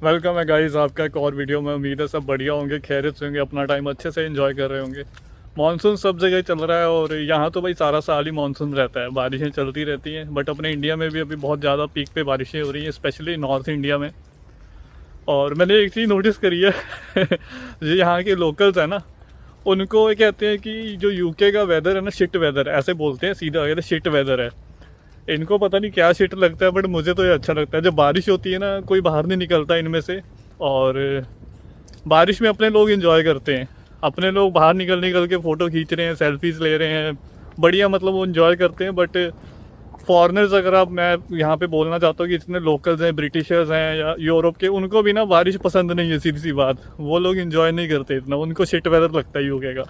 Welcome है guys आपका एक और वीडियो में। उम्मीद है सब बढ़िया होंगे, खैरियत से होंगे, अपना टाइम अच्छे से एंजॉय कर रहे होंगे। मानसून सब जगह चल रहा है और यहाँ तो भाई सारा साल ही मानसून रहता है, बारिशें चलती रहती हैं। बट अपने इंडिया में भी अभी बहुत ज़्यादा पीक पे बारिशें हो रही हैं, स्पेशली नॉर्थ इंडिया में। और मैंने एक चीज़ नोटिस करी है जो यहाँ के लोकल्स हैं ना, उनको ये कहते हैं कि जो यूके का वेदर है ना, शिट वेदर ऐसे बोलते हैं, सीधा कहते हैं शिट वेदर है। इनको पता नहीं क्या शिट लगता है, बट मुझे तो ये अच्छा लगता है। जब बारिश होती है ना, कोई बाहर नहीं निकलता इनमें से, और बारिश में अपने लोग एंजॉय करते हैं। अपने लोग बाहर निकल के फ़ोटो खींच रहे हैं, सेल्फीज़ ले रहे हैं, बढ़िया, मतलब वो एंजॉय करते हैं। बट फॉरेनर्स, अगर आप, मैं यहाँ पे बोलना चाहता हूँ कि जितने लोकल्स हैं, ब्रिटिशर्स हैं या यूरोप के, उनको भी ना बारिश पसंद नहीं है, सीधी सी बात। वो लोग एंजॉय नहीं करते इतना, उनको शिट वेदर लगता है यूके का।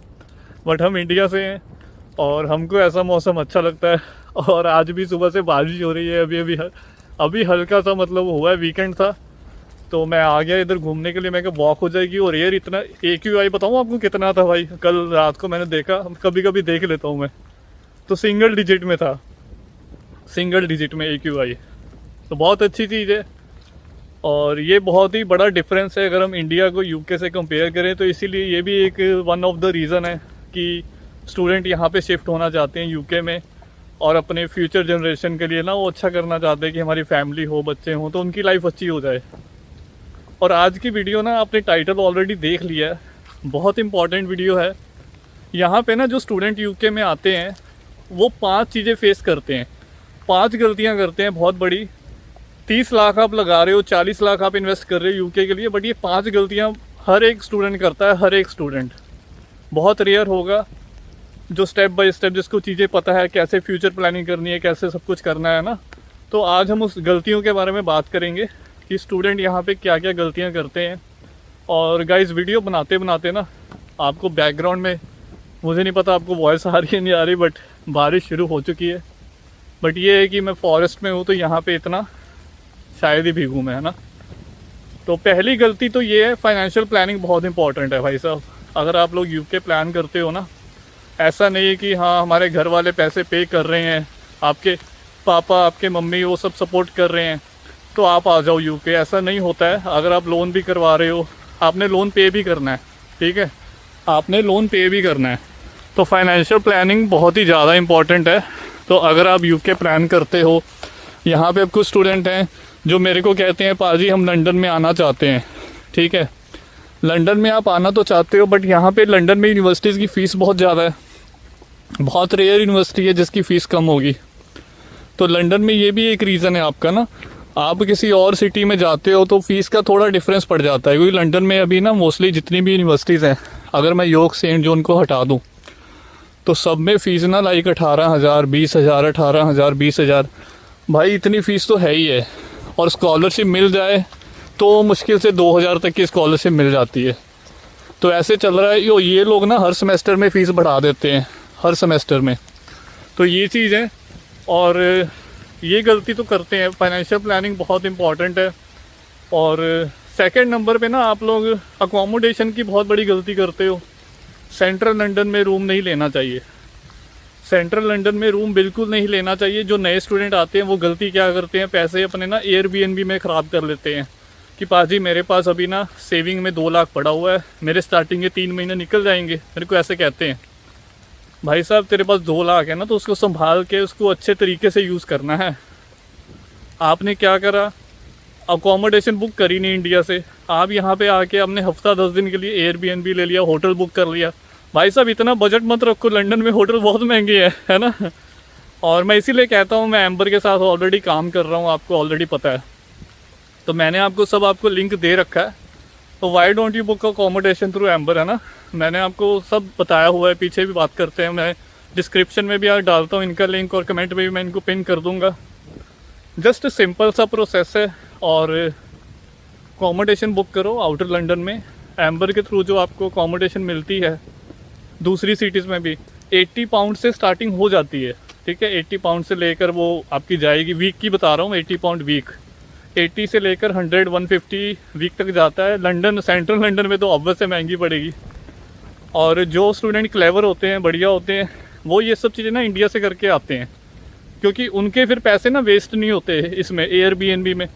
बट हम इंडिया से हैं और हमको ऐसा मौसम अच्छा लगता है। और आज भी सुबह से बारिश हो रही है। अभी हल्का सा मतलब हुआ है, वीकेंड था तो मैं आ गया इधर घूमने के लिए। मैं कहा वॉक हो जाएगी। और एयर इतना, AQI बताऊँ आपको कितना था भाई? कल रात को मैंने देखा, कभी कभी देख लेता हूँ मैं, तो सिंगल डिजिट में था, सिंगल डिजिट में AQI। तो बहुत अच्छी चीज़ है। और ये बहुत ही बड़ा डिफरेंस है अगर हम इंडिया को यूके से कंपेयर करें। तो इसीलिए ये भी एक वन ऑफ द रीज़न है कि स्टूडेंट यहाँ पे शिफ्ट होना चाहते हैं यूके में, और अपने फ्यूचर जनरेशन के लिए ना वो अच्छा करना चाहते हैं कि हमारी फैमिली हो, बच्चे हों, तो उनकी लाइफ अच्छी हो जाए। और आज की वीडियो ना, आपने टाइटल ऑलरेडी देख लिया है, बहुत इंपॉर्टेंट वीडियो है। यहाँ पे ना जो स्टूडेंट यूके में आते हैं वो 5 चीज़ें फेस करते हैं, 5 गलतियाँ करते हैं बहुत बड़ी। 30 लाख आप लगा रहे हो, 40 लाख आप इन्वेस्ट कर रहे हो यूके के लिए, बट ये 5 गलतियाँ हर एक स्टूडेंट करता है। हर एक स्टूडेंट, बहुत रेयर होगा जो स्टेप बाय स्टेप, जिसको चीज़ें पता है, कैसे फ्यूचर प्लानिंग करनी है, कैसे सब कुछ करना है ना। तो आज हम उस गलतियों के बारे में बात करेंगे कि स्टूडेंट यहाँ पे क्या क्या गलतियाँ करते हैं। और गाइस, वीडियो बनाते बनाते ना आपको बैकग्राउंड में, मुझे नहीं पता आपको वॉइस आ रही है नहीं आ रही, बट बारिश शुरू हो चुकी है। बट ये है कि मैं फॉरेस्ट में हूँ तो यहाँ पे इतना शायद ही भीगूँ मैं, है ना। तो पहली गलती तो ये है, फाइनेंशियल प्लानिंग बहुत इंपॉर्टेंट है भाई साहब। अगर आप लोग यूके प्लान करते हो ना, ऐसा नहीं है कि हाँ हमारे घर वाले पैसे पे कर रहे हैं, आपके पापा, आपके मम्मी वो सब सपोर्ट कर रहे हैं तो आप आ जाओ यूके, ऐसा नहीं होता है। अगर आप लोन भी करवा रहे हो, आपने लोन पे भी करना है, ठीक है, आपने लोन पे भी करना है। तो फाइनेंशियल प्लानिंग बहुत ही ज़्यादा इम्पॉर्टेंट है। तो अगर आप यूके प्लान करते हो, यहाँ पे अब कुछ स्टूडेंट हैं जो मेरे को कहते हैं पाजी हम लंदन में आना चाहते हैं, ठीक है, लंदन में आप आना तो चाहते हो, बट यहाँ पे लंदन में यूनिवर्सिटीज़ की फ़ीस बहुत ज़्यादा है। बहुत रेयर यूनिवर्सिटी है जिसकी फ़ीस कम होगी। तो लंदन में ये भी एक रीज़न है आपका ना, आप किसी और सिटी में जाते हो तो फ़ीस का थोड़ा डिफरेंस पड़ जाता है। क्योंकि लंदन में अभी ना मोस्टली जितनी भी यूनिवर्सिटीज़ हैं, अगर मैं यॉर्क सेंट जॉन को हटा दूँ तो सब में फ़ीस ना लाइक 18,000, 20,000, 18,000, 20,000, भाई इतनी फ़ीस तो है ही है। और स्कॉलरशिप मिल जाए तो मुश्किल से 2,000 तक की स्कॉलरशिप मिल जाती है। तो ऐसे चल रहा है। ये लोग ना हर सेमेस्टर में फ़ीस बढ़ा देते हैं, हर सेमेस्टर में। तो ये चीज़ है और ये गलती तो करते हैं। फाइनेंशियल प्लानिंग बहुत इंपॉर्टेंट है। और सेकंड नंबर पे ना आप लोग अकोमोडेशन की बहुत बड़ी गलती करते हो। सेंट्रल लंदन में रूम नहीं लेना चाहिए, सेंट्रल लंदन में रूम बिल्कुल नहीं लेना चाहिए। जो नए स्टूडेंट आते हैं वो गलती क्या करते हैं, पैसे अपने ना एयरबीएनबी में ख़राब कर लेते हैं कि पाजी मेरे पास अभी ना सेविंग में 2 लाख पड़ा हुआ है, मेरे स्टार्टिंग के 3 महीने निकल जाएंगे, मेरे को ऐसे कहते हैं। भाई साहब तेरे पास 2 लाख है ना, तो उसको संभाल के उसको अच्छे तरीके से यूज़ करना है। आपने क्या करा, अकोमोडेशन बुक करी नहीं इंडिया से, आप यहाँ पे आके आपने हफ्ता 10 दिन के लिए एयरबीएनबी ले लिया, होटल बुक कर लिया। भाई साहब इतना बजट मत रखो, लंदन में होटल बहुत महंगे है ना। और मैं इसीलिए कहता हूँ, मैं एम्बर के साथ ऑलरेडी काम कर रहा हूँ, आपको ऑलरेडी पता है, तो मैंने आपको लिंक दे रखा है। तो why don't you book accommodation through amber, है ना। मैंने आपको सब बताया हुआ है, पीछे भी बात करते हैं, मैं डिस्क्रिप्शन में भी डालता हूँ इनका लिंक, और कमेंट में भी मैं इनको पिन कर दूँगा। जस्ट सिंपल सा प्रोसेस है। और अकोमोडेशन बुक करो आउटर लंदन में एम्बर के थ्रू, जो आपको अकोमोडेशन मिलती है दूसरी सिटीज़ में भी 80 पाउंड से स्टार्टिंग हो जाती है, ठीक है। 80 पाउंड से लेकर वो आपकी जाएगी, वीक की बता रहा हूँ, 80 पाउंड वीक, 80 से लेकर 100, 150 वीक तक जाता है। लंदन, सेंट्रल लंदन में तो ऑब्वियस से महंगी पड़ेगी। और जो स्टूडेंट क्लेवर होते हैं, बढ़िया होते हैं, वो ये सब चीज़ें ना इंडिया से करके आते हैं, क्योंकि उनके फिर पैसे ना वेस्ट नहीं होते इसमें एयरबीएनबी में।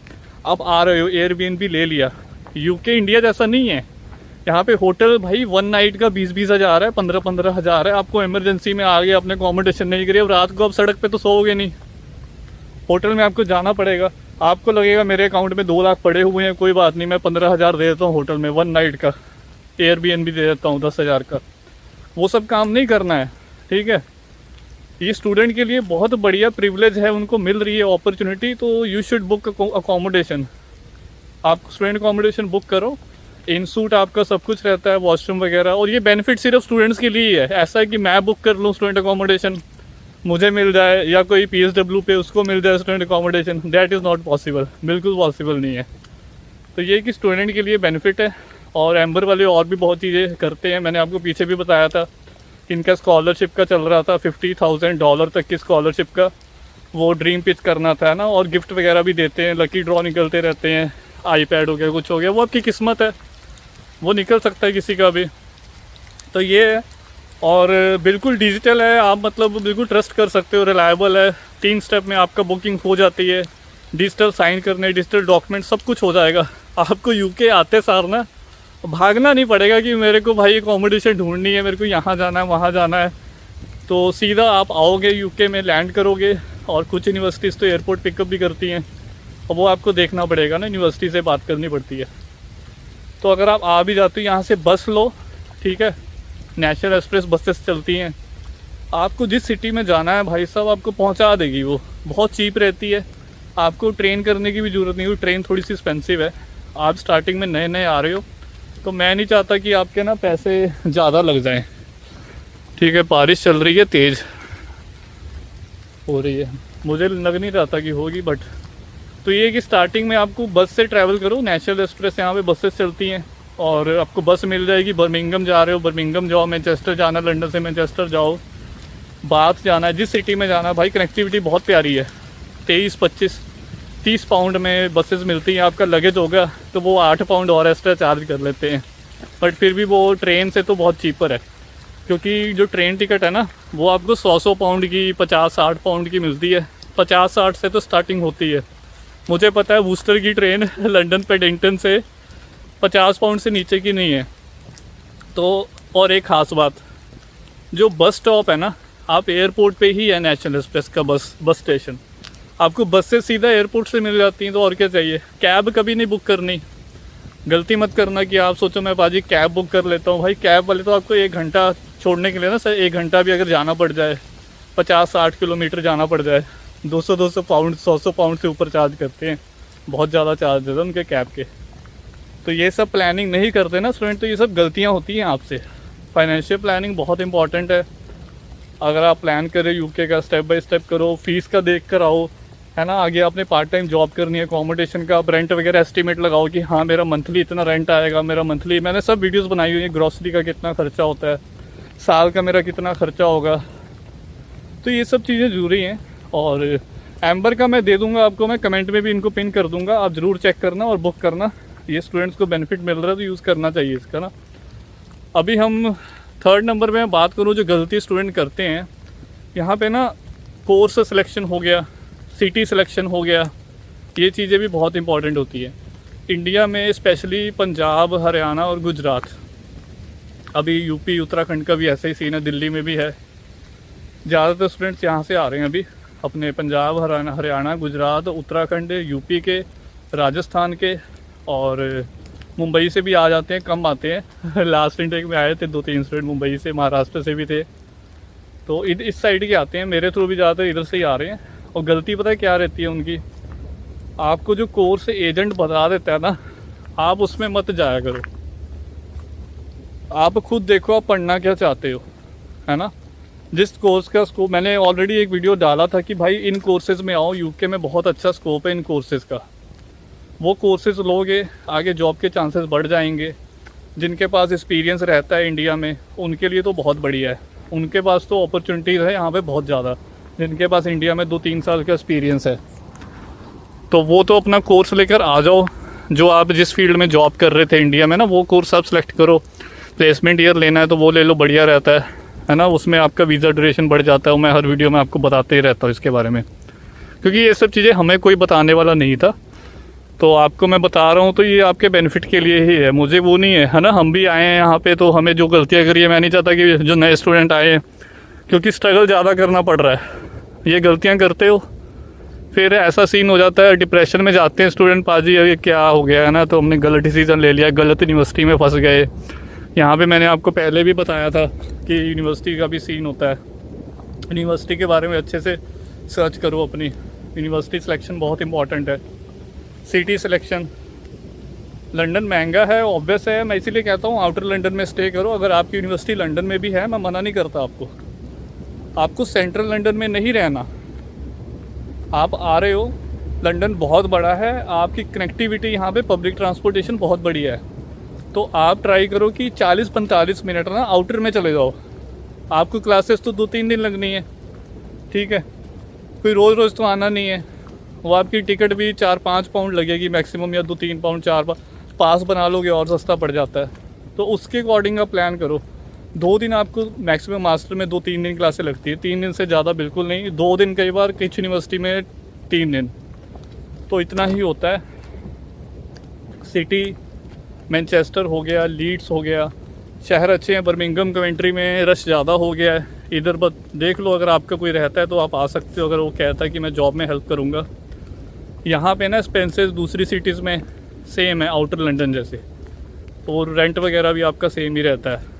आप आ रहे हो, एयरबीएनबी ले लिया। यूके इंडिया जैसा नहीं है, यहाँ पे होटल भाई 1 नाइट का 20-20 हज़ार है, 15-15 हज़ार है। आपको इमरजेंसी में आ गया, आपने अकोमोडेशन नहीं करी, अब रात को आप सड़क पे तो सोओगे नहीं, होटल में आपको जाना पड़ेगा। आपको लगेगा मेरे अकाउंट में 2 लाख पड़े हुए हैं, कोई बात नहीं, मैं 15 हज़ार दे देता हूँ होटल में 1 नाइट का, एयरबीएनबी दे देता हूँ 10 हज़ार का। वो सब काम नहीं करना है, ठीक है। ये स्टूडेंट के लिए बहुत बढ़िया प्रिविलेज है, उनको मिल रही है अपॉर्चुनिटी, तो यू शुड बुक अकोमोडेशन। आप स्टूडेंट अकोमोडेशन बुक करो, इन सूट आपका सब कुछ रहता है, वॉशरूम वगैरह। और ये बेनिफिट सिर्फ स्टूडेंट्स के लिए ही है। ऐसा है कि मैं बुक कर लूँ स्टूडेंट अकोमोडेशन, मुझे मिल जाए, या कोई PSW पे उसको मिल जाए student accommodation, that is not possible, बिल्कुल पॉसिबल नहीं है। तो ये कि स्टूडेंट के लिए बेनिफिट है। और एम्बर वाले और भी बहुत चीज़ें करते हैं, मैंने आपको पीछे भी बताया था। इनका स्कॉलरशिप का चल रहा था $50,000 तक की स्कॉलरशिप का, वो ड्रीम पिच करना था ना, और गिफ्ट वगैरह भी देते हैं, लकी ड्रॉ निकलते रहते हैं, iPad हो गया, कुछ हो गया, वो आपकी किस्मत है, वो निकल सकता है किसी का भी। तो ये है, और बिल्कुल डिजिटल है, आप मतलब बिल्कुल ट्रस्ट कर सकते हो, रिलायबल है। 3 स्टेप में आपका बुकिंग हो जाती है, डिजिटल साइन करने, डिजिटल डॉक्यूमेंट सब कुछ हो जाएगा। आपको यूके आते सार ना भागना नहीं पड़ेगा कि मेरे को भाई अकोमोडेशन ढूंढनी है, मेरे को यहाँ जाना है, वहाँ जाना है। तो सीधा आप आओगे यूके में, लैंड करोगे, और कुछ यूनिवर्सिटीज़ तो एयरपोर्ट पिकअप भी करती हैं, और वो आपको देखना पड़ेगा ना, यूनिवर्सिटी से बात करनी पड़ती है। तो अगर आप आ भी जाते हो यहाँ से बस लो, ठीक है, नेशनल एक्सप्रेस बसेस चलती हैं, आपको जिस सिटी में जाना है भाई साहब आपको पहुँचा देगी, वो बहुत चीप रहती है। आपको ट्रेन करने की भी ज़रूरत नहीं, ट्रेन थोड़ी सी एक्सपेंसिव है, आप स्टार्टिंग में नए नए आ रहे हो, तो मैं नहीं चाहता कि आपके ना पैसे ज़्यादा लग जाएं, ठीक है। बारिश चल रही है, तेज़ हो रही है, मुझे लग नहीं रहा था कि होगी, बट तो ये कि स्टार्टिंग में आपको बस से ट्रैवल करो, नेशनल एक्सप्रेस यहाँ पे बसेस चलती हैं, और आपको बस मिल जाएगी। बर्मिंघम जा रहे हो, बर्मिंघम जाओ, मैनचेस्टर जाना, लंदन से मैनचेस्टर जाओ, बाथ जाना है, जिस सिटी में जाना भाई, कनेक्टिविटी बहुत प्यारी है। 23, 25, 30 पाउंड में बसेस मिलती हैं। आपका लगेज होगा तो वो 8 पाउंड और एक्स्ट्रा चार्ज कर लेते हैं, बट फिर भी वो ट्रेन से तो बहुत चीपर है, क्योंकि जो ट्रेन टिकट है ना वो आपको 100 पाउंड की, 50-60 पाउंड की मिलती है। 50-60 से तो स्टार्टिंग होती है। मुझे पता है वूस्टर की ट्रेन लंदन पेडिंगटन से 50 पाउंड से नीचे की नहीं है। तो और एक ख़ास बात, जो बस स्टॉप है ना, आप एयरपोर्ट पे ही है नेशनल एक्सप्रेस का बस स्टेशन, आपको बस से सीधा एयरपोर्ट से मिल जाती हैं। तो और क्या चाहिए। कैब कभी नहीं बुक करनी, गलती मत करना कि आप सोचो मैं पाजी कैब बुक कर लेता हूँ। भाई कैब वाले तो आपको 1 घंटा छोड़ने के लिए ना सर, 1 घंटा भी अगर जाना पड़ जाए, 50-60 किलोमीटर जाना पड़ जाए, 200 पाउंड 100 पाउंड से ऊपर चार्ज करते हैं, बहुत ज़्यादा चार्ज देते हैं उनके कैब के। तो ये सब प्लानिंग नहीं करते ना स्टूडेंट, तो ये सब गलतियाँ होती हैं आपसे। फाइनेंशियल प्लानिंग बहुत इंपॉर्टेंट है। अगर आप प्लान करें यूके का, स्टेप बाय स्टेप करो, फीस का देख कर आओ, है ना। आगे आपने पार्ट टाइम जॉब करनी है, अकोमोडेशन का, आप रेंट वगैरह एस्टिमेट लगाओ कि हाँ मेरा मंथली इतना रेंट आएगा, मेरा मंथली, मैंने सब वीडियोस बनाई हुई है, ग्रॉसरी का कितना खर्चा होता है, साल का मेरा कितना खर्चा होगा। तो ये सब चीज़ें ज़रूरी हैं। और एम्बर का मैं दे दूँगा आपको, मैं कमेंट में भी इनको पिन कर दूँगा, आप ज़रूर चेक करना और बुक करना। ये स्टूडेंट्स को बेनिफिट मिल रहा है तो यूज़ करना चाहिए इसका ना। अभी हम 3rd नंबर में बात करूँ जो गलती स्टूडेंट करते हैं, यहाँ पे ना कोर्स सिलेक्शन हो गया, सिटी सिलेक्शन हो गया, ये चीज़ें भी बहुत इंपॉर्टेंट होती है इंडिया में, स्पेशली पंजाब, हरियाणा और गुजरात। अभी यूपी उत्तराखंड का भी ऐसा ही सीन है, दिल्ली में भी है। ज़्यादातर स्टूडेंट्स यहाँ से आ रहे हैं अभी, अपने पंजाब, हरियाणा, गुजरात, उत्तराखंड, यूपी के, राजस्थान के, और मुंबई से भी आ जाते हैं, कम आते हैं। लास्ट इंटेक में आए थे 2-3 स्टूडेंट मुंबई से, महाराष्ट्र से भी थे, तो इस साइड के आते हैं। मेरे थ्रू भी ज़्यादातर इधर से ही आ रहे हैं। और गलती पता है क्या रहती है उनकी, आपको जो कोर्स एजेंट बता देता है ना, आप उसमें मत जाया करो। आप खुद देखो आप पढ़ना क्या चाहते हो, है ना। जिस कोर्स का स्कोप, मैंने ऑलरेडी एक वीडियो डाला था कि भाई इन कोर्सेज़ में आओ, यूके में बहुत अच्छा स्कोप है इन कोर्सेज़ का। वो कोर्सेज़ लोगे, आगे जॉब के चांसेस बढ़ जाएंगे। जिनके पास एक्सपीरियंस रहता है इंडिया में, उनके लिए तो बहुत बढ़िया है, उनके पास तो अपॉर्चुनिटीज़ है यहाँ पे बहुत ज़्यादा। जिनके पास इंडिया में 2-3 साल का एक्सपीरियंस है, तो वो तो अपना कोर्स लेकर आ जाओ। जो आप जिस फील्ड में जॉब कर रहे थे इंडिया में ना, वो कोर्स आप सेलेक्ट करो। प्लेसमेंट ईयर लेना है तो वो ले लो, बढ़िया रहता है ना। उसमें आपका वीज़ा ड्यूरेशन बढ़ जाता है, मैं हर वीडियो में आपको बताते ही रहता हूँ इसके बारे में, क्योंकि ये सब चीज़ें हमें कोई बताने वाला नहीं था। तो आपको मैं बता रहा हूँ तो ये आपके बेनिफिट के लिए ही है, मुझे वो नहीं है ना। हम भी आए हैं यहाँ पे तो हमें जो गलतियाँ करी है, मैं नहीं चाहता कि जो नए स्टूडेंट आए हैं, क्योंकि स्ट्रगल ज़्यादा करना पड़ रहा है, ये गलतियाँ करते हो फिर ऐसा सीन हो जाता है, डिप्रेशन में जाते हैं स्टूडेंट, पाजी अभी क्या हो गया है ना, तो हमने गलत डिसीज़न ले लिया, गलत यूनिवर्सिटी में फंस गए। यहाँ पे मैंने आपको पहले भी बताया था कि यूनिवर्सिटी का भी सीन होता है। यूनिवर्सिटी के बारे में अच्छे से सर्च करो, अपनी यूनिवर्सिटी सिलेक्शन बहुत इंपॉर्टेंट है। सिटी सिलेक्शन, लंदन महंगा है ऑब्वियस है, मैं इसीलिए कहता हूँ आउटर लंदन में स्टे करो। अगर आपकी यूनिवर्सिटी लंदन में भी है, मैं मना नहीं करता आपको सेंट्रल लंदन में नहीं रहना। आप आ रहे हो, लंदन बहुत बड़ा है, आपकी कनेक्टिविटी यहाँ पे पब्लिक ट्रांसपोर्टेशन बहुत बढ़िया है, तो आप ट्राई करो कि 40-45 मिनट ना आउटर में चले जाओ। आपको क्लासेस तो 2-3 दिन लगनी है, ठीक है, कोई रोज़ रोज़ तो आना नहीं है। वो आपकी टिकट भी 4-5 पाउंड लगेगी मैक्सिमम, या 2-3 पाउंड 4 पास बना लोगे और सस्ता पड़ जाता है। तो उसके अकॉर्डिंग आप प्लान करो। 2 दिन आपको मैक्सिमम मास्टर में 2-3 दिन क्लासें लगती है, 3 दिन से ज़्यादा बिल्कुल नहीं, 2 दिन कई बार कुछ यूनिवर्सिटी में 3 दिन, तो इतना ही होता है। सिटी मैनचेस्टर हो गया, लीड्स हो गया, शहर अच्छे हैं। बर्मिंघम कवेंट्री में रश ज़्यादा हो गया है, इधर बस देख लो, अगर आपका कोई रहता है तो आप आ सकते हो, अगर वो कहता है कि मैं जॉब में हेल्प करूँगा। यहाँ पे ना एक्सपेंसेस दूसरी सिटीज़ में सेम है आउटर लंदन जैसे, और रेंट वगैरह भी आपका सेम ही रहता है।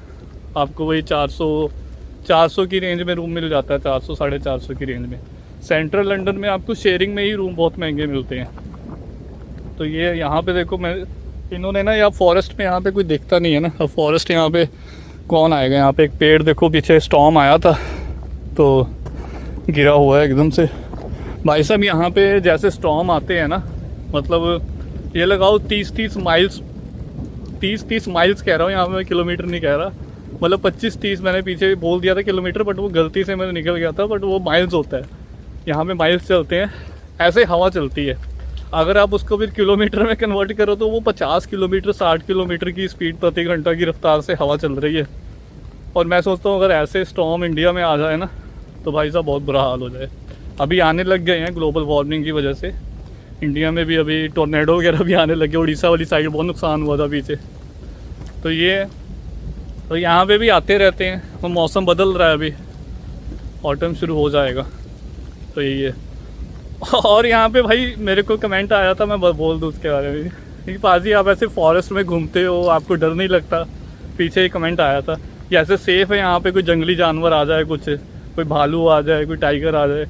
आपको वही 400 की रेंज में रूम मिल जाता है, 400-450 की रेंज में। सेंट्रल लंदन में आपको शेयरिंग में ही रूम बहुत महंगे मिलते हैं। तो ये यहाँ पे देखो, मैं इन्होंने ना यहाँ फॉरेस्ट में, यहाँ पे कोई दिखता नहीं है ना, अब फॉरेस्ट यहाँ पे कौन आएगा। यहाँ पे एक पेड़ देखो, पीछे स्टॉर्म आया था तो गिरा हुआ है एकदम से। भाई साहब यहाँ पे जैसे स्टॉर्म आते हैं ना, मतलब ये लगाओ 30-30 माइल्स, 30-30 माइल्स कह रहा हूँ यहाँ पे, मैं किलोमीटर नहीं कह रहा, मतलब 25-30 मैंने पीछे बोल दिया था किलोमीटर, बट वो गलती से मैंने निकल गया था, बट वो माइल्स होता है। यहाँ पे माइल्स चलते हैं, ऐसे हवा चलती है। अगर आप उसको फिर किलोमीटर में कन्वर्ट करो तो वो 50 किलोमीटर 60 किलोमीटर की स्पीड प्रति घंटा की रफ्तार से हवा चल रही है। और मैं सोचता हूँ अगर ऐसे स्टॉर्म इंडिया में आ जाए ना तो भाई साहब बहुत बुरा हाल हो जाए। अभी आने लग गए हैं ग्लोबल वार्मिंग की वजह से, इंडिया में भी अभी टोर्नेडो वगैरह भी आने लगे, उड़ीसा वाली साइड बहुत नुकसान हुआ था पीछे। तो ये तो यहाँ पे भी आते रहते हैं, वो मौसम बदल रहा है, अभी ऑटम शुरू हो जाएगा, तो यही है। और यहाँ पे भाई मेरे को कमेंट आया था, मैं बोल दूँ उसके बारे में कि पाजी आप ऐसे फॉरेस्ट में घूमते हो, आपको डर नहीं लगता? पीछे ही कमेंट आया था कि ऐसे सेफ़ है यहाँ पे, कोई जंगली जानवर आ जाए, कुछ कोई भालू आ जाए, कोई टाइगर आ जाए,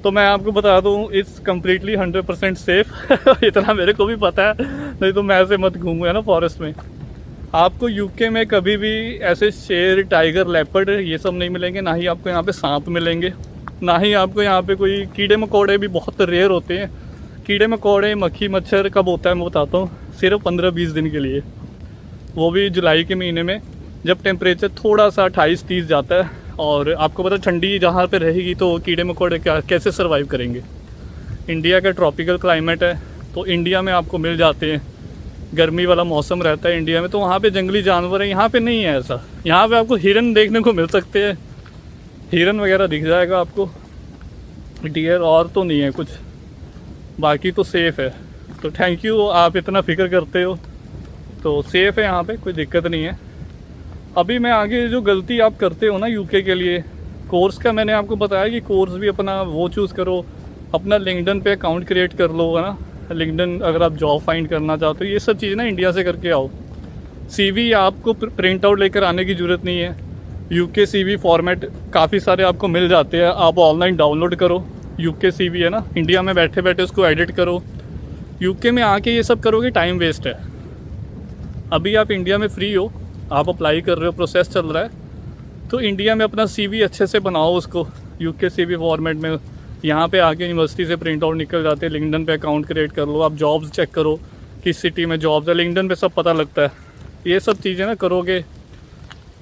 तो मैं आपको बता दूँ इट्स कम्प्लीटली 100% सेफ़। इतना मेरे को भी पता है, नहीं तो मैं ऐसे मत घूमूँ ना फॉरेस्ट में। आपको यूके में कभी भी ऐसे शेर, टाइगर, लेपर्ड ये सब नहीं मिलेंगे, ना ही आपको यहाँ पे सांप मिलेंगे, ना ही आपको यहाँ पे कोई कीड़े मकोड़े भी बहुत रेयर होते हैं। कीड़े मकोड़े, मक्खी, मच्छर कब होता है मैं बताता हूँ, सिर्फ 15-20 दिन के लिए, वो भी जुलाई के महीने में जब टेम्परेचर थोड़ा सा 28-30 जाता है। और आपको पता ठंडी जहाँ पे रहेगी तो कीड़े मकोड़े कैसे सर्वाइव करेंगे। इंडिया का ट्रॉपिकल क्लाइमेट है, तो इंडिया में आपको मिल जाते हैं, गर्मी वाला मौसम रहता है इंडिया में, तो वहाँ पे जंगली जानवर है। यहाँ पे नहीं है ऐसा, यहाँ पे आपको हिरन देखने को मिल सकते हैं, हिरन वगैरह दिख जाएगा आपको, डियर और तो नहीं है कुछ, बाकी तो सेफ़ है। तो थैंक यू, आप इतना फ़िक्र करते हो, तो सेफ़ है यहाँ पे, कोई दिक्कत नहीं है। अभी मैं आगे जो गलती आप करते हो ना यूके के लिए, कोर्स का मैंने आपको बताया कि कोर्स भी अपना वो चूज़ करो, अपना लिंक्डइन पे अकाउंट क्रिएट कर लो, है ना, लिंक्डइन अगर आप जॉब फाइंड करना चाहते हो, ये सब चीज़ ना इंडिया से करके आओ। CV आपको प्रिंट आउट लेकर आने की ज़रूरत नहीं है, यूके CV फॉर्मेट काफ़ी सारे आपको मिल जाते हैं, आप ऑनलाइन डाउनलोड करो। यूके CV है ना, इंडिया में बैठे बैठे उसको एडिट करो, यूके में आके ये सब करोगे टाइम वेस्ट है। अभी आप इंडिया में फ्री हो, आप अप्लाई कर रहे हो, प्रोसेस चल रहा है, तो इंडिया में अपना CV अच्छे से बनाओ उसको यूके CV फॉर्मेट में। यहाँ पे आके यूनिवर्सिटी से प्रिंट आउट निकल जाते हैं, लिंक्डइन पे अकाउंट क्रिएट कर लो, आप जॉब्स चेक करो किस सिटी में जॉब्स है, लिंक्डइन पे सब पता लगता है। ये सब चीज़ें ना करोगे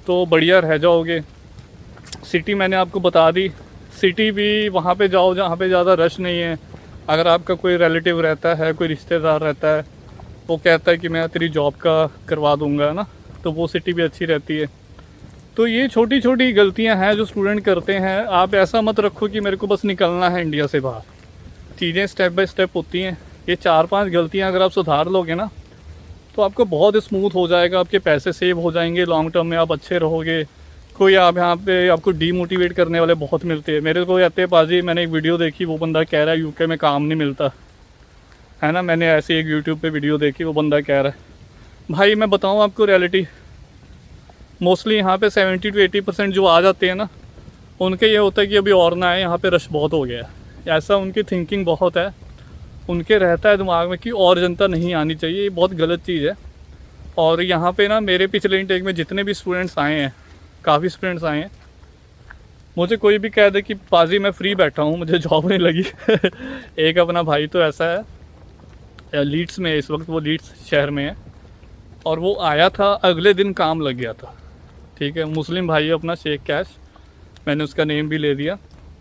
तो बढ़िया रह जाओगे। सिटी मैंने आपको बता दी, सिटी भी वहाँ पे जाओ जहाँ पे ज़्यादा रश नहीं है। अगर आपका कोई रिलेटिव रहता है, कोई रिश्तेदार रहता है, वो कहता है कि मैं तेरी जॉब का करवा दूँगा ना, तो वो सिटी भी अच्छी रहती है। तो ये छोटी छोटी गलतियां हैं जो स्टूडेंट करते हैं। आप ऐसा मत रखो कि मेरे को बस निकलना है इंडिया से बाहर, चीज़ें स्टेप बाय स्टेप होती हैं। ये 4-5 गलतियाँ अगर आप सुधार लोगे ना तो आपको बहुत स्मूथ हो जाएगा, आपके पैसे सेव हो जाएंगे, लॉन्ग टर्म में आप अच्छे रहोगे। कोई आप यहाँ पे आपको डीमोटिवेट करने वाले बहुत मिलते हैं। मेरे को कहते हैं पाजी, मैंने एक वीडियो देखी, वो बंदा कह रहा है यूके में काम नहीं मिलता है ना। मैंने ऐसे एक यूट्यूब पे वीडियो देखी, वो बंदा कह रहा है। भाई मैं बताऊँ आपको रियलिटी, मोस्टली यहाँ पे 70 to 80% जो आ जाते हैं ना, उनके ये होता है कि अभी और ना आए, यहाँ पे रश बहुत हो गया है। ऐसा उनकी थिंकिंग बहुत है, उनके रहता है दिमाग में कि और जनता नहीं आनी चाहिए। ये बहुत गलत चीज़ है। और यहाँ पे ना मेरे पिछले इनटेक में जितने भी स्टूडेंट्स आए हैं, काफ़ी स्टूडेंट्स आए हैं, मुझे कोई भी कह दे कि पाजी मैं फ्री बैठा हूँ, मुझे जॉब नहीं लगी एक अपना भाई तो ऐसा है, लीड्स में, इस वक्त वो लीड्स शहर में है, और वो आया था, अगले दिन काम लग गया था। ठीक है, मुस्लिम भाई है अपना, शेख कैश, मैंने उसका नेम भी ले दिया।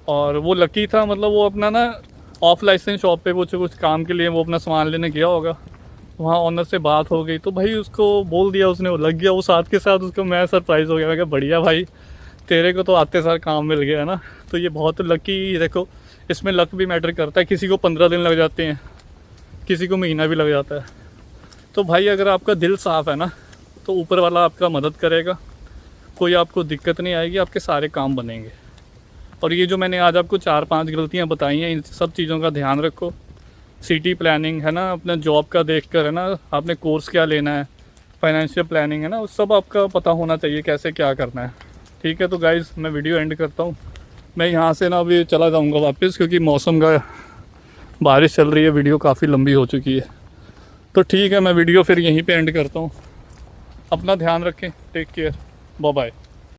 और वो लकी था, मतलब वो अपना ना ऑफ लाइसेंस शॉप पे कुछ काम के लिए वो अपना सामान लेने गया होगा, वहाँ ऑनर से बात हो गई तो भाई उसको बोल दिया उसने, वो लग गया। वो साथ के साथ उसको, मैं सरप्राइज़ हो गया, मैं कहा बढ़िया भाई, तेरे को तो आते सार काम मिल गया है ना। तो ये बहुत लकी, देखो इसमें लक भी मैटर करता है। किसी को 15 दिन लग जाते हैं, किसी को महीना भी लग जाता है। तो भाई अगर आपका दिल साफ़ है ना, तो ऊपर वाला आपका मदद करेगा, कोई आपको दिक्कत नहीं आएगी, आपके सारे काम बनेंगे। और ये जो मैंने आज आपको 4-5 गलतियाँ बताई हैं, इन सब चीज़ों का ध्यान रखो। सिटी प्लानिंग है ना, अपना जॉब का देख कर है ना, आपने कोर्स क्या लेना है, फाइनेंशियल प्लानिंग है ना, उस सब आपका पता होना चाहिए कैसे क्या करना है। ठीक है, तो गाइज़ मैं वीडियो एंड करता हूँ। मैं यहाँ से ना अभी चला जाऊँगा वापस, क्योंकि मौसम का बारिश चल रही है, वीडियो काफ़ी लंबी हो चुकी है। तो ठीक है, मैं वीडियो फिर यहीं पे एंड करता हूँ। अपना ध्यान रखें, टेक केयर, बाय बाय।